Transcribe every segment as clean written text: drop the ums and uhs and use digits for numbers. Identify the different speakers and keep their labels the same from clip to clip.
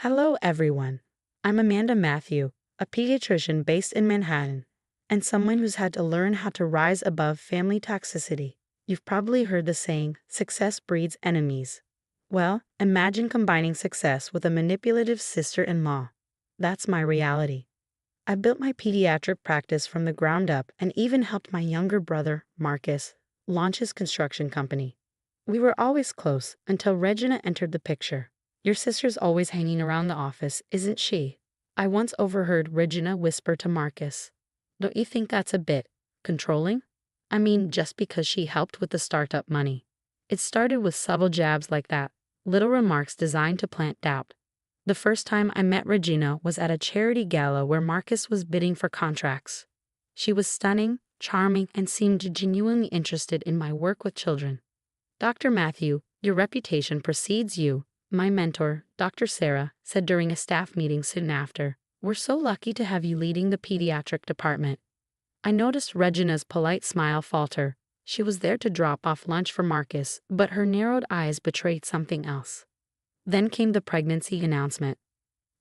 Speaker 1: Hello, everyone. I'm Amanda Matthew, a pediatrician based in Manhattan, and someone who's had to learn how to rise above family toxicity. You've probably heard the saying, success breeds enemies. Well, imagine combining success with a manipulative sister-in-law. That's my reality. I built my pediatric practice from the ground up and even helped my younger brother, Marcus, launch his construction company. We were always close until Regina entered the picture. Your sister's always hanging around the office, isn't she? I once overheard Regina whisper to Marcus. Don't you think that's a bit controlling? I mean, just because she helped with the startup money. It started with subtle jabs like that, little remarks designed to plant doubt. The first time I met Regina was at a charity gala where Marcus was bidding for contracts. She was stunning, charming, and seemed genuinely interested in my work with children. Dr. Matthew, your reputation precedes you, my mentor, Dr. Sarah, said during a staff meeting soon after. We're so lucky to have you leading the pediatric department. I noticed Regina's polite smile falter. She was there to drop off lunch for Marcus, but her narrowed eyes betrayed something else. Then came the pregnancy announcement.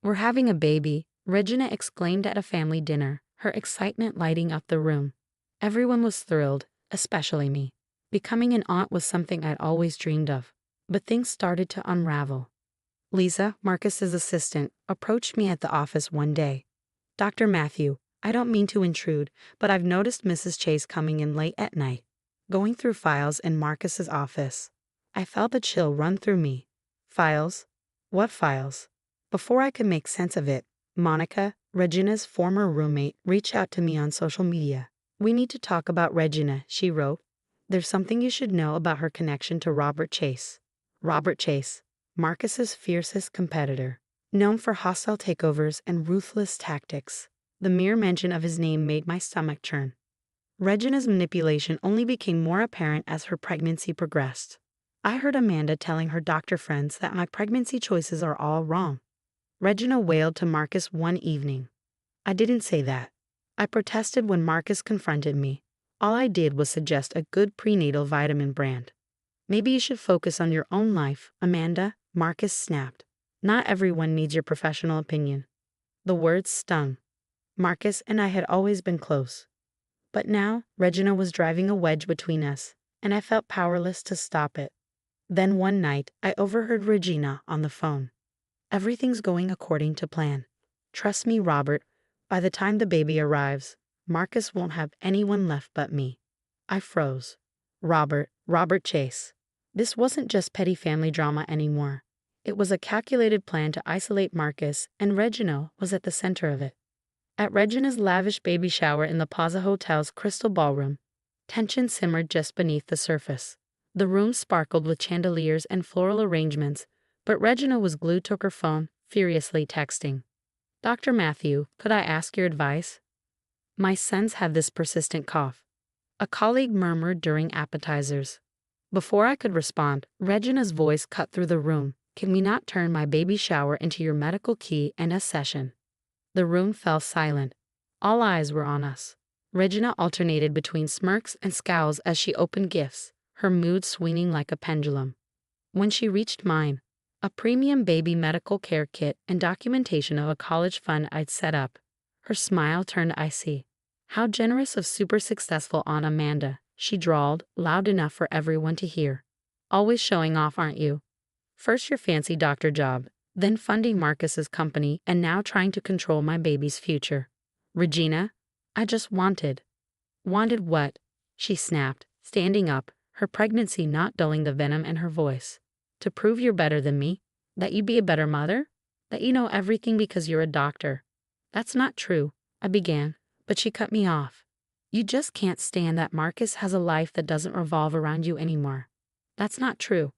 Speaker 1: We're having a baby, Regina exclaimed at a family dinner, her excitement lighting up the room. Everyone was thrilled, especially me. Becoming an aunt was something I'd always dreamed of, but things started to unravel. Lisa, Marcus's assistant, approached me at the office one day. Dr. Matthew, I don't mean to intrude, but I've noticed Mrs. Chase coming in late at night, going through files in Marcus's office. I felt a chill run through me. Files? What files? Before I could make sense of it, Monica, Regina's former roommate, reached out to me on social media. We need to talk about Regina, she wrote. There's something you should know about her connection to Robert Chase. Robert Chase, Marcus's fiercest competitor, known for hostile takeovers and ruthless tactics. The mere mention of his name made my stomach churn. Regina's manipulation only became more apparent as her pregnancy progressed. I heard Amanda telling her doctor friends that my pregnancy choices are all wrong. Regina wailed to Marcus one evening. I didn't say that. I protested when Marcus confronted me. All I did was suggest a good prenatal vitamin brand. Maybe you should focus on your own life, Amanda, Marcus snapped. Not everyone needs your professional opinion. The words stung. Marcus and I had always been close. But now, Regina was driving a wedge between us, and I felt powerless to stop it. Then one night, I overheard Regina on the phone. Everything's going according to plan. Trust me, Robert, by the time the baby arrives, Marcus won't have anyone left but me. I froze. Robert Chase. This wasn't just petty family drama anymore. It was a calculated plan to isolate Marcus, and Regina was at the center of it. At Regina's lavish baby shower in the Plaza Hotel's Crystal Ballroom, tension simmered just beneath the surface. The room sparkled with chandeliers and floral arrangements, but Regina was glued to her phone, furiously texting. Dr. Matthew, could I ask your advice? My sons have this persistent cough. A colleague murmured during appetizers. Before I could respond, Regina's voice cut through the room. Can we not turn my baby shower into your medical key and a session? The room fell silent. All eyes were on us. Regina alternated between smirks and scowls as she opened gifts, her mood swinging like a pendulum. When she reached mine, a premium baby medical care kit and documentation of a college fund I'd set up, her smile turned icy. How generous of super successful Aunt Amanda, she drawled, loud enough for everyone to hear. Always showing off, aren't you? First your fancy doctor job, then funding Marcus's company, and now trying to control my baby's future. Regina, I just wanted. Wanted what? She snapped, standing up, her pregnancy not dulling the venom in her voice. To prove you're better than me? That you'd be a better mother? That you know everything because you're a doctor? That's not true, I began, but she cut me off. You just can't stand that Marcus has a life that doesn't revolve around you anymore. That's not true.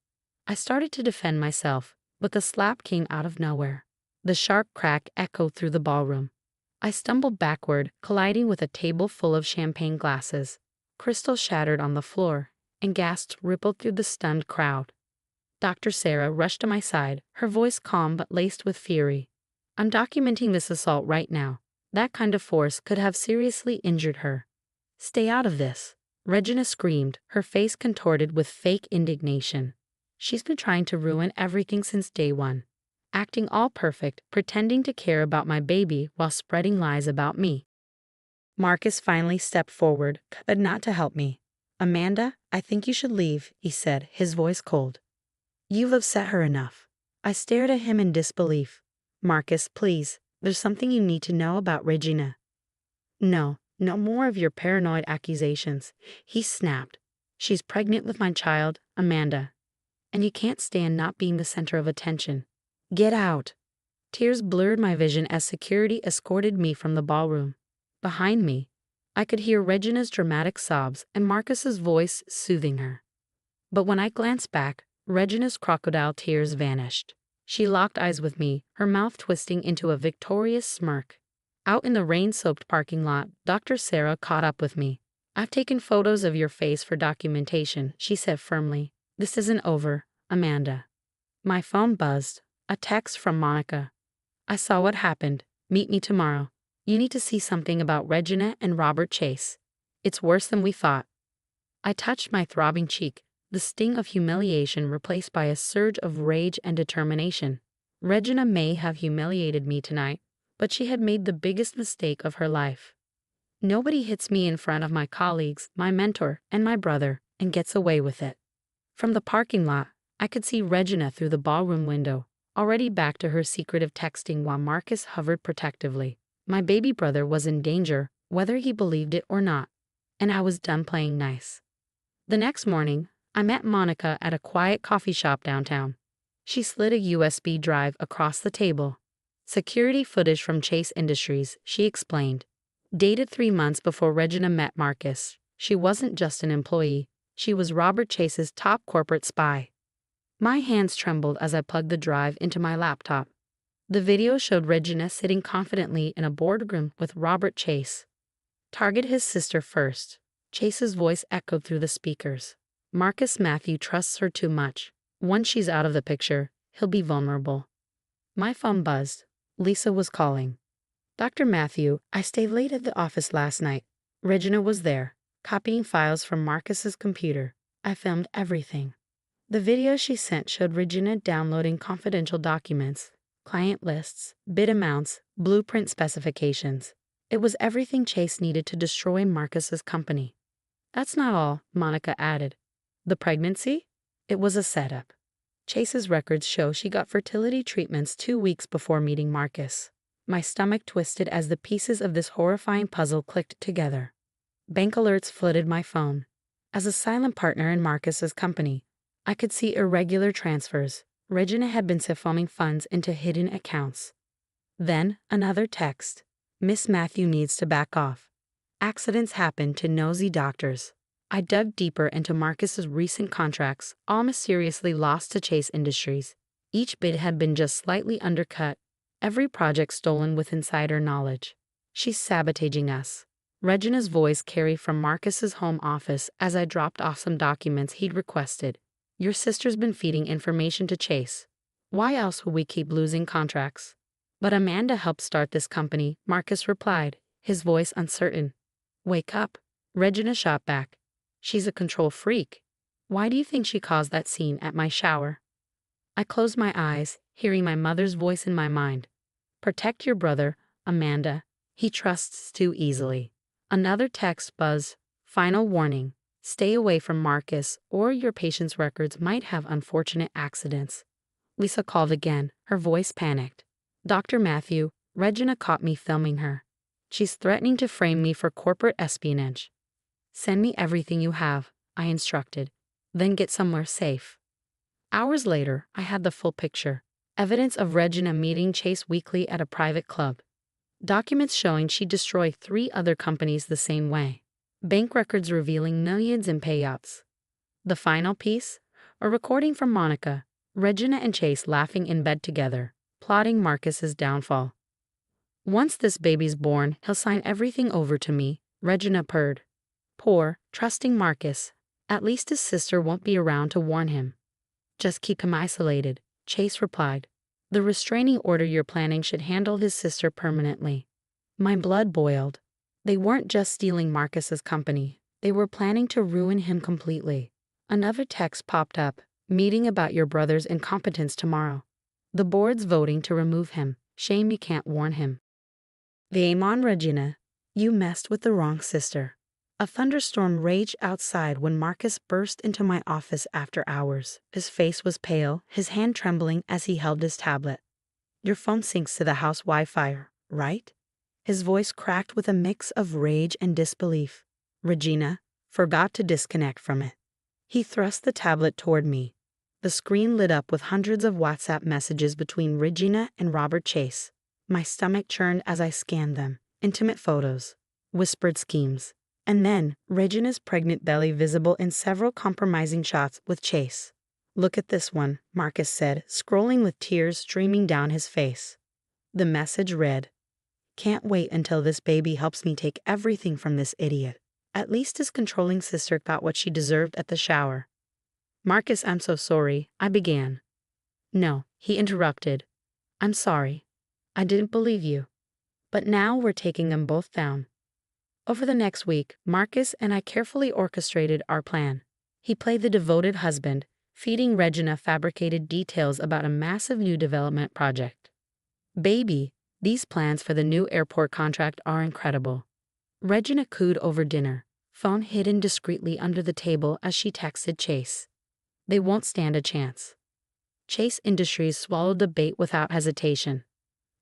Speaker 1: I started to defend myself, but the slap came out of nowhere. The sharp crack echoed through the ballroom. I stumbled backward, colliding with a table full of champagne glasses. Crystal shattered on the floor, and gasps rippled through the stunned crowd. Dr. Sarah rushed to my side, her voice calm but laced with fury. I'm documenting this assault right now. That kind of force could have seriously injured her. Stay out of this, Regina screamed, her face contorted with fake indignation. She's been trying to ruin everything since day one. acting all perfect, pretending to care about my baby while spreading lies about me. Marcus finally stepped forward, but not to help me. "Amanda, I think you should leave," he said, his voice cold. "You've upset her enough." I stared at him in disbelief. "Marcus, please, there's something you need to know about Regina." "No, no more of your paranoid accusations," he snapped. "She's pregnant with my child, Amanda. And you can't stand not being the center of attention. Get out." Tears blurred my vision as security escorted me from the ballroom. Behind me, I could hear Regina's dramatic sobs and Marcus's voice soothing her. But when I glanced back, Regina's crocodile tears vanished. She locked eyes with me, her mouth twisting into a victorious smirk. Out in the rain-soaked parking lot, Dr. Sarah caught up with me. "I've taken photos of your face for documentation," she said firmly. "This isn't over, Amanda." My phone buzzed. A text from Monica. "I saw what happened. Meet me tomorrow. You need to see something about Regina and Robert Chase. It's worse than we thought." I touched my throbbing cheek, the sting of humiliation replaced by a surge of rage and determination. Regina may have humiliated me tonight, but she had made the biggest mistake of her life. Nobody hits me in front of my colleagues, my mentor, and my brother, and gets away with it. From the parking lot, I could see Regina through the ballroom window, already back to her secretive texting while Marcus hovered protectively. My baby brother was in danger, whether he believed it or not, and I was done playing nice. The next morning, I met Monica at a quiet coffee shop downtown. She slid a USB drive across the table. "Security footage from Chase Industries," she explained. "Dated 3 months before Regina met Marcus. She wasn't just an employee, she was Robert Chase's top corporate spy." My hands trembled as I plugged the drive into my laptop. The video showed Regina sitting confidently in a boardroom with Robert Chase. "Target his sister first," Chase's voice echoed through the speakers. "Marcus Matthew trusts her too much. Once she's out of the picture, he'll be vulnerable." My phone buzzed. Lisa was calling. "Dr. Matthew, I stayed late at the office last night." Regina was there, copying files from Marcus's computer. "I filmed everything." The video she sent showed Regina downloading confidential documents, client lists, bid amounts, blueprint specifications. It was everything Chase needed to destroy Marcus's company. "That's not all," Monica added. "The pregnancy? It was a setup. Chase's records show she got fertility treatments 2 weeks before meeting Marcus." My stomach twisted as the pieces of this horrifying puzzle clicked together. Bank alerts flooded my phone. As a silent partner in Marcus's company, I could see irregular transfers. Regina had been siphoning funds into hidden accounts. Then, another text. "Miss Matthew needs to back off. Accidents happen to nosy doctors." I dug deeper into Marcus's recent contracts, all mysteriously lost to Chase Industries. Each bid had been just slightly undercut, every project stolen with insider knowledge. "She's sabotaging us." Regina's voice carried from Marcus's home office as I dropped off some documents he'd requested. "Your sister's been feeding information to Chase. Why else would we keep losing contracts?" "But Amanda helped start this company," Marcus replied, his voice uncertain. "Wake up," Regina shot back. "She's a control freak. Why do you think she caused that scene at my shower?" I closed my eyes, hearing my mother's voice in my mind. "Protect your brother, Amanda. He trusts too easily." Another text buzzed. "Final warning. Stay away from Marcus, or your patient's records might have unfortunate accidents." Lisa called again, her voice panicked. "Dr. Matthew, Regina caught me filming her. She's threatening to frame me for corporate espionage." "Send me everything you have," I instructed. "Then get somewhere safe." Hours later, I had the full picture. Evidence of Regina meeting Chase weekly at a private club. Documents showing she destroyed 3 other companies the same way. Bank records revealing millions in payouts. The final piece? A recording from Monica, Regina and Chase laughing in bed together, plotting Marcus's downfall. "Once this baby's born, he'll sign everything over to me," Regina purred. Poor, trusting Marcus. At least his sister won't be around to warn him. "Just keep him isolated," Chase replied. "The restraining order you're planning should handle his sister permanently." My blood boiled. They weren't just stealing Marcus's company. They were planning to ruin him completely. Another text popped up. "Meeting about your brother's incompetence tomorrow." The board's voting to remove him. Shame you can't warn him. The Amon Regina, you messed with the wrong sister. A thunderstorm raged outside when Marcus burst into my office after hours. His face was pale, his hand trembling as he held his tablet. Your phone syncs to the house Wi-Fi, right? His voice cracked with a mix of rage and disbelief. Regina forgot to disconnect from it. He thrust the tablet toward me. The screen lit up with hundreds of WhatsApp messages between Regina and Robert Chase. My stomach churned as I scanned them. Intimate photos, whispered schemes, and then Regina's pregnant belly visible in several compromising shots with Chase. Look at this one, Marcus said, scrolling with tears streaming down his face. The message read, "Can't wait until this baby helps me take everything from this idiot. At least his controlling sister got what she deserved at the shower." "Marcus, I'm so sorry," I began. "No," he interrupted. "I'm sorry. I didn't believe you. But now we're taking them both down." Over the next week, Marcus and I carefully orchestrated our plan. He played the devoted husband, feeding Regina fabricated details about a massive new development project. "Baby, these plans for the new airport contract are incredible." Regina cooed over dinner, phone hidden discreetly under the table as she texted Chase. "They won't stand a chance." Chase Industries swallowed the bait without hesitation.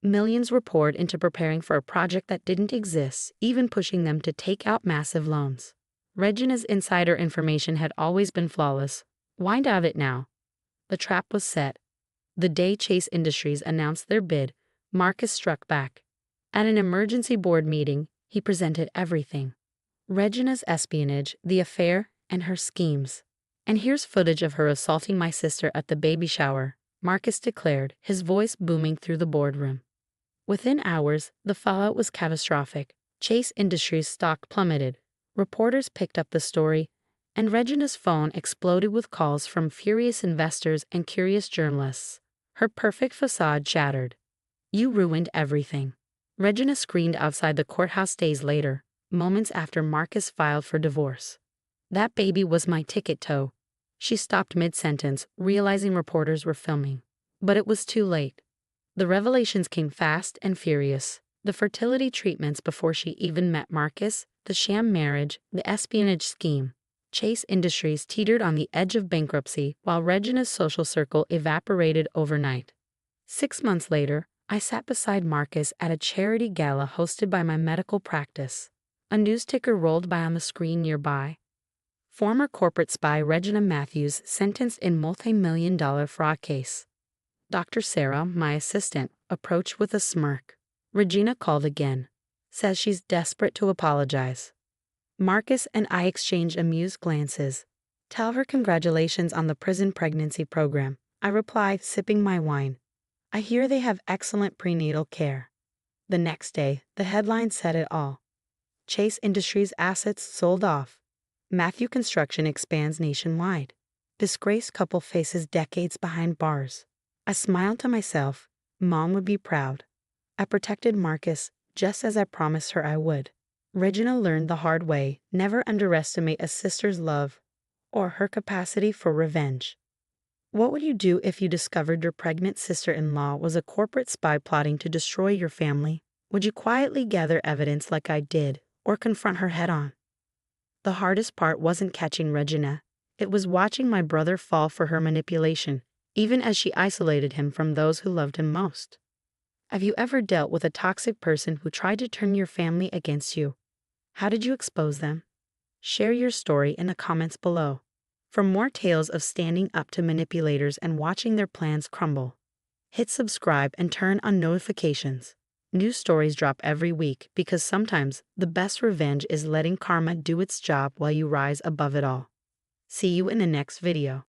Speaker 1: Millions were poured into preparing for a project that didn't exist, even pushing them to take out massive loans. Regina's insider information had always been flawless. Why doubt it now? The trap was set. The day Chase Industries announced their bid, Marcus struck back. At an emergency board meeting, he presented everything. Regina's espionage, the affair, and her schemes. "And here's footage of her assaulting my sister at the baby shower," Marcus declared, his voice booming through the boardroom. Within hours, the fallout was catastrophic. Chase Industries' stock plummeted. Reporters picked up the story, and Regina's phone exploded with calls from furious investors and curious journalists. Her perfect facade shattered. "You ruined everything." Regina screamed outside the courthouse days later, moments after Marcus filed for divorce. "That baby was my ticket to." She stopped mid-sentence, realizing reporters were filming. But it was too late. The revelations came fast and furious. The fertility treatments before she even met Marcus, the sham marriage, the espionage scheme. Chase Industries teetered on the edge of bankruptcy while Regina's social circle evaporated overnight. 6 months later, I sat beside Marcus at a charity gala hosted by my medical practice. A news ticker rolled by on the screen nearby. Former corporate spy Regina Matthews sentenced in multi-million-dollar fraud case. Dr. Sarah, my assistant, approached with a smirk. Regina called again. Says she's desperate to apologize. Marcus and I exchanged amused glances. "Tell her congratulations on the prison pregnancy program," I replied, sipping my wine. "I hear they have excellent prenatal care." The next day, the headline said it all. Chase Industries assets sold off. Matthew Construction expands nationwide. Disgraced couple faces decades behind bars. I smiled to myself. Mom would be proud. I protected Marcus, just as I promised her I would. Regina learned the hard way, never underestimate a sister's love or her capacity for revenge. What would you do if you discovered your pregnant sister-in-law was a corporate spy plotting to destroy your family? Would you quietly gather evidence like I did, or confront her head-on? The hardest part wasn't catching Regina. It was watching my brother fall for her manipulation, even as she isolated him from those who loved him most. Have you ever dealt with a toxic person who tried to turn your family against you? How did you expose them? Share your story in the comments below. For more tales of standing up to manipulators and watching their plans crumble, hit subscribe and turn on notifications. New stories drop every week because sometimes the best revenge is letting karma do its job while you rise above it all. See you in the next video.